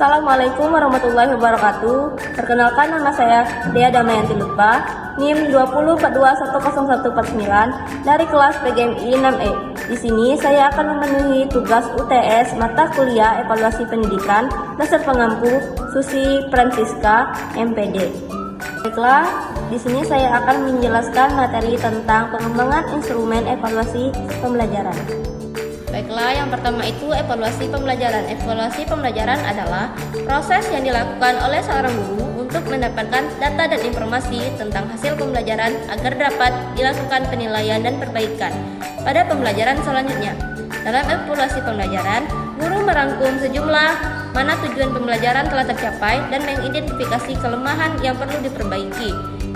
Assalamualaikum warahmatullahi wabarakatuh. Perkenalkan, nama saya Dea Damayanti Lutfa, NIM 2042101149 dari kelas PGMI 6E. Di sini saya akan memenuhi tugas UTS mata kuliah Evaluasi Pendidikan dasar pengampu Susi Francisca MPD. Baiklah, di sini saya akan menjelaskan materi tentang pengembangan instrumen evaluasi pembelajaran. Baiklah, yang pertama itu evaluasi pembelajaran. Evaluasi pembelajaran adalah proses yang dilakukan oleh seorang guru untuk mendapatkan data dan informasi tentang hasil pembelajaran agar dapat dilakukan penilaian dan perbaikan pada pembelajaran selanjutnya. Dalam evaluasi pembelajaran, guru merangkum sejumlah mana tujuan pembelajaran telah tercapai dan mengidentifikasi kelemahan yang perlu diperbaiki.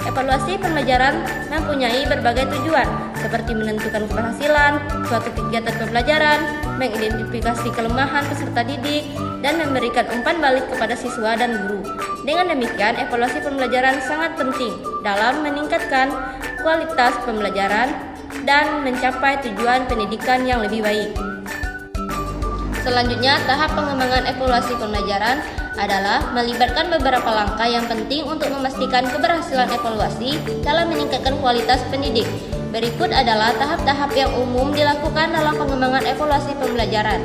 Evaluasi pembelajaran mempunyai berbagai tujuan, seperti menentukan keberhasilan suatu kegiatan pembelajaran, mengidentifikasi kelemahan peserta didik, dan memberikan umpan balik kepada siswa dan guru. Dengan demikian, evaluasi pembelajaran sangat penting dalam meningkatkan kualitas pembelajaran dan mencapai tujuan pendidikan yang lebih baik. Selanjutnya, tahap pengembangan evaluasi pembelajaran adalah melibatkan beberapa langkah yang penting untuk memastikan keberhasilan evaluasi dalam meningkatkan kualitas pendidik. Berikut adalah tahap-tahap yang umum dilakukan dalam pengembangan evaluasi pembelajaran.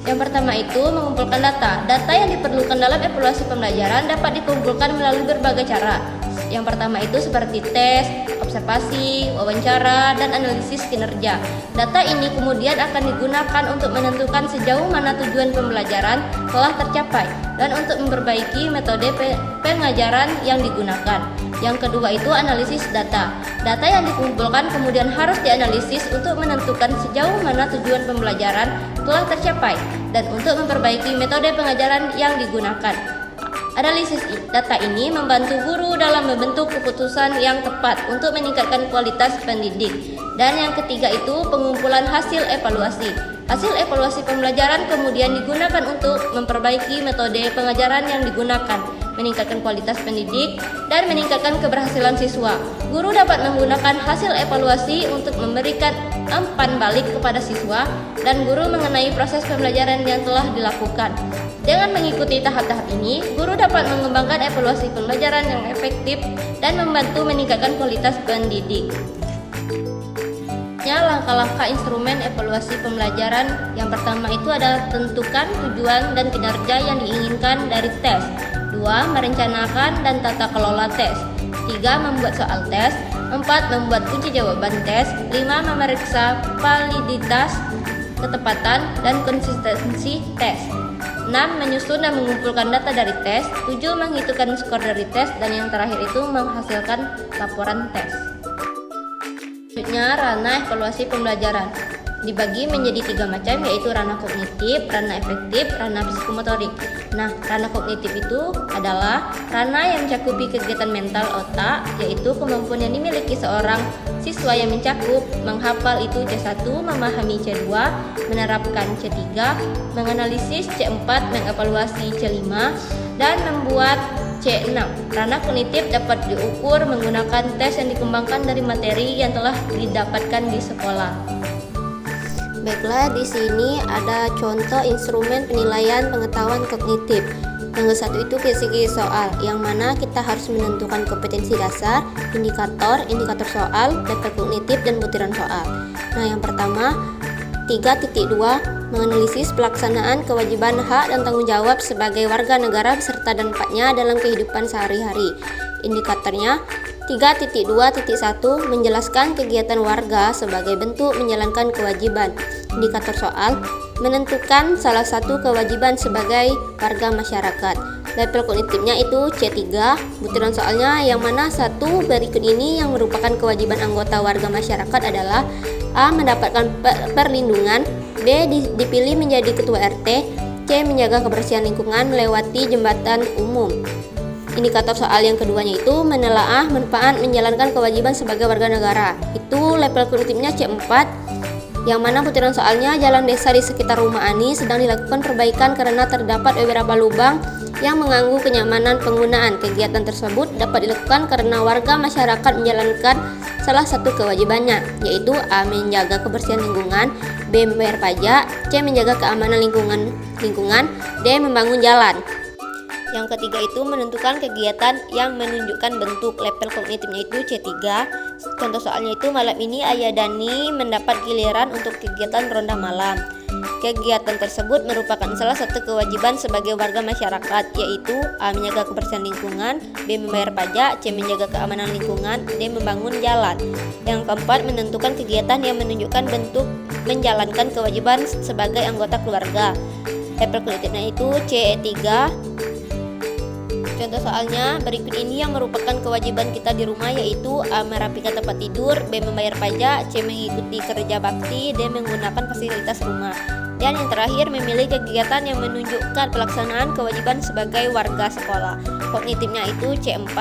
Yang pertama itu mengumpulkan data. Data yang diperlukan dalam evaluasi pembelajaran dapat dikumpulkan melalui berbagai cara. Yang pertama itu seperti tes, observasi, wawancara, dan analisis kinerja. Data ini kemudian akan digunakan untuk menentukan sejauh mana tujuan pembelajaran telah tercapai dan untuk memperbaiki metode pengajaran yang digunakan. Yang kedua itu analisis data. Data yang dikumpulkan kemudian harus dianalisis untuk menentukan sejauh mana tujuan pembelajaran telah tercapai dan untuk memperbaiki metode pengajaran yang digunakan. Analisis data ini membantu guru dalam membentuk keputusan yang tepat untuk meningkatkan kualitas pendidik. Dan yang ketiga itu pengumpulan hasil evaluasi. Hasil evaluasi pembelajaran kemudian digunakan untuk memperbaiki metode pengajaran yang digunakan, meningkatkan kualitas pendidik, dan meningkatkan keberhasilan siswa. Guru dapat menggunakan hasil evaluasi untuk memberikan umpan balik kepada siswa dan guru mengenai proses pembelajaran yang telah dilakukan. Dengan mengikuti tahap-tahap ini, guru dapat mengembangkan evaluasi pembelajaran yang efektif dan membantu meningkatkan kualitas pendidik. Langkah-langkah instrumen evaluasi pembelajaran. Yang pertama itu adalah tentukan tujuan dan kinerja yang diinginkan dari tes. 2. Merencanakan dan tata kelola tes. 3. Membuat soal tes. 4. Membuat kunci jawaban tes. 5. Memeriksa validitas, ketepatan, dan konsistensi tes. 6. Menyusun dan mengumpulkan data dari tes. 7. Menghitungkan skor dari tes. Dan yang terakhir itu menghasilkan laporan tes. Selanjutnya, ranah evaluasi pembelajaran dibagi menjadi 3 macam, yaitu ranah kognitif, ranah efektif, ranah psikomotorik. Nah, ranah kognitif itu adalah ranah yang mencakupi kegiatan mental otak, yaitu kemampuan yang dimiliki seorang siswa yang mencakup menghafal itu C1, memahami C2, menerapkan C3, menganalisis C4, mengevaluasi C5, dan membuat C6. Ranah kognitif dapat diukur menggunakan tes yang dikembangkan dari materi yang telah didapatkan di sekolah. Baiklah, di sini ada contoh instrumen penilaian pengetahuan kognitif. Yang satu itu kisi-kisi soal, yang mana kita harus menentukan kompetensi dasar, indikator soal, level kognitif, dan butiran soal. Nah, yang pertama 3.2 menganalisis pelaksanaan kewajiban hak dan tanggung jawab sebagai warga negara beserta dampaknya dalam kehidupan sehari-hari. Indikatornya 3.2.1 menjelaskan kegiatan warga sebagai bentuk menjalankan kewajiban. Indikator soal menentukan salah satu kewajiban sebagai warga masyarakat. Level kognitifnya itu C3. Butiran soalnya yang mana satu berikut ini yang merupakan kewajiban anggota warga masyarakat adalah A. Mendapatkan perlindungan, B. Dipilih menjadi ketua RT, C. Menjaga kebersihan lingkungan melewati jembatan umum. Indikator soal yang keduanya itu menelaah manfaat menjalankan kewajiban sebagai warga negara. Itu level kognitifnya C4, yang mana butiran soalnya jalan desa di sekitar rumah Ani sedang dilakukan perbaikan karena terdapat beberapa lubang yang mengganggu kenyamanan penggunaan. Kegiatan tersebut dapat dilakukan karena warga masyarakat menjalankan salah satu kewajibannya, yaitu A. menjaga kebersihan lingkungan, B. membayar pajak, C. menjaga keamanan lingkungan, D. membangun jalan. Yang ketiga itu menentukan kegiatan yang menunjukkan bentuk. Level kognitifnya itu C3. Contoh soalnya itu malam ini Ayah Dani mendapat giliran untuk kegiatan ronda malam. Kegiatan tersebut merupakan salah satu kewajiban sebagai warga masyarakat, yaitu A. menjaga kebersihan lingkungan, B. membayar pajak, C. menjaga keamanan lingkungan, D. membangun jalan. Yang keempat menentukan kegiatan yang menunjukkan bentuk menjalankan kewajiban sebagai anggota keluarga. Level kognitifnya itu CE3. Contoh soalnya berikut ini yang merupakan kewajiban kita di rumah, yaitu A. merapikan tempat tidur, B. membayar pajak, C. mengikuti kerja bakti, D. menggunakan fasilitas rumah. Dan yang terakhir memilih kegiatan yang menunjukkan pelaksanaan kewajiban sebagai warga sekolah. Kognitifnya itu C4.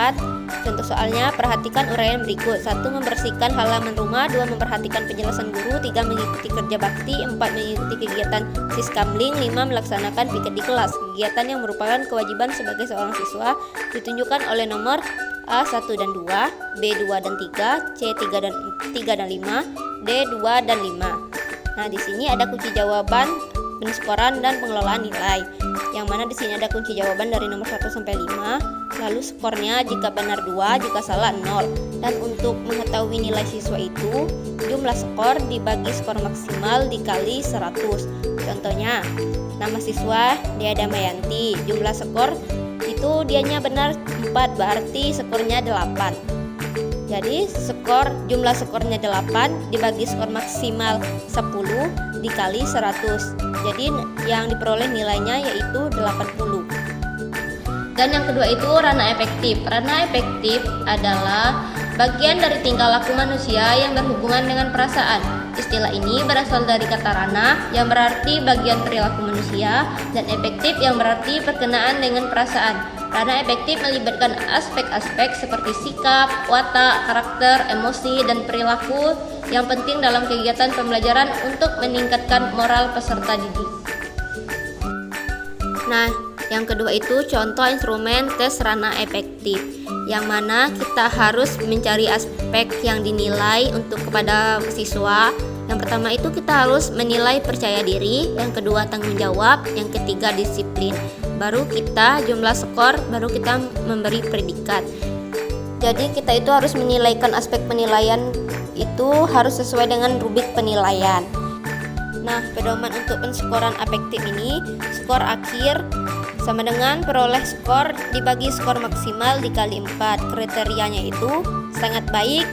Contoh soalnya perhatikan uraian berikut: 1. membersihkan halaman rumah, 2. memperhatikan penjelasan guru, 3. mengikuti kerja bakti, 4. mengikuti kegiatan siskamling, 5. melaksanakan piket di kelas. Kegiatan yang merupakan kewajiban sebagai seorang siswa ditunjukkan oleh nomor A 1 dan 2, B 2 dan 3, C 3 dan 5, D 2 dan 5. Nah, di sini ada kunci jawaban, penskoran dan pengelolaan nilai. Yang mana di sini ada kunci jawaban dari nomor 1 sampai 5. Lalu skornya jika benar 2, jika salah 0. Dan untuk mengetahui nilai siswa itu, jumlah skor dibagi skor maksimal dikali 100. Contohnya, nama siswa Dea Damayanti, jumlah skor itu dianya benar 4, berarti skornya 8. Jadi jumlah skornya 8 dibagi skor maksimal 10 dikali 100. Jadi yang diperoleh nilainya yaitu 80. Dan yang kedua itu ranah efektif. Ranah efektif adalah bagian dari tingkah laku manusia yang berhubungan dengan perasaan. Istilah ini berasal dari kata ranah yang berarti bagian perilaku manusia dan efektif yang berarti berkenaan dengan perasaan. Ranah efektif melibatkan aspek-aspek seperti sikap, watak, karakter, emosi, dan perilaku yang penting dalam kegiatan pembelajaran untuk meningkatkan moral peserta didik. Nah, yang kedua itu contoh instrumen tes ranah efektif, yang mana kita harus mencari aspek yang dinilai untuk kepada siswa. Yang pertama itu kita harus menilai percaya diri, yang kedua tanggung jawab, yang ketiga disiplin. Baru kita jumlah skor, baru kita memberi predikat. Jadi kita itu harus menilaikan aspek penilaian itu harus sesuai dengan rubrik penilaian. Nah, pedoman untuk penskoran efektif ini, skor akhir sama dengan peroleh skor dibagi skor maksimal dikali 4. Kriterianya itu sangat baik,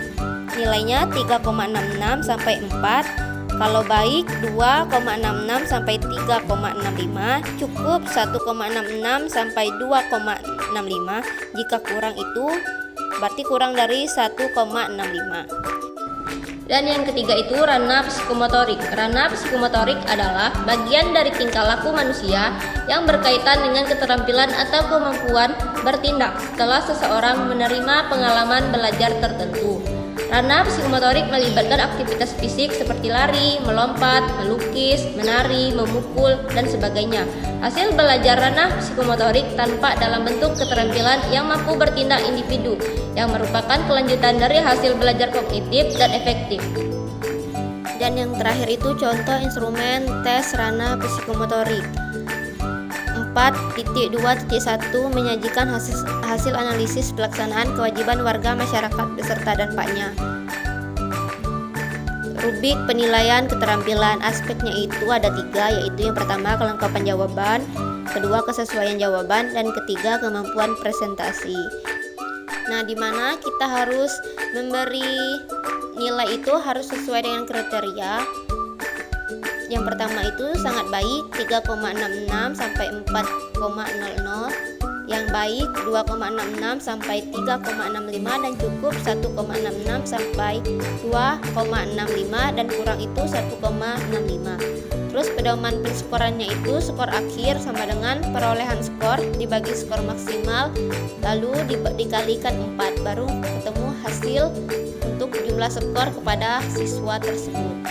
nilainya 3,66 sampai 4. Kalau baik 2,66 sampai 3,65, cukup 1,66 sampai 2,65. Jika kurang itu berarti kurang dari 1,65. Dan yang ketiga itu ranah psikomotorik. Ranah psikomotorik adalah bagian dari tingkah laku manusia yang berkaitan dengan keterampilan atau kemampuan bertindak setelah seseorang menerima pengalaman belajar tertentu. Ranah psikomotorik melibatkan aktivitas fisik seperti lari, melompat, melukis, menari, memukul, dan sebagainya. Hasil belajar ranah psikomotorik tampak dalam bentuk keterampilan yang mampu bertindak individu, yang merupakan kelanjutan dari hasil belajar kognitif dan efektif. Dan yang terakhir itu contoh instrumen tes ranah psikomotorik. 4.2.1 menyajikan hasil analisis pelaksanaan kewajiban warga masyarakat beserta dampaknya. Rubrik penilaian keterampilan, aspeknya itu ada 3, yaitu yang pertama kelengkapan jawaban, kedua kesesuaian jawaban, dan ketiga kemampuan presentasi. Nah, di mana kita harus memberi nilai itu harus sesuai dengan kriteria. Yang pertama itu sangat baik 3,66 sampai 4,00, yang baik 2,66 sampai 3,65, dan cukup 1,66 sampai 2,65, dan kurang itu 1,65. Terus pedoman penskorannya itu skor akhir sama dengan perolehan skor dibagi skor maksimal lalu dikalikan 4, baru ketemu hasil untuk jumlah skor kepada siswa tersebut.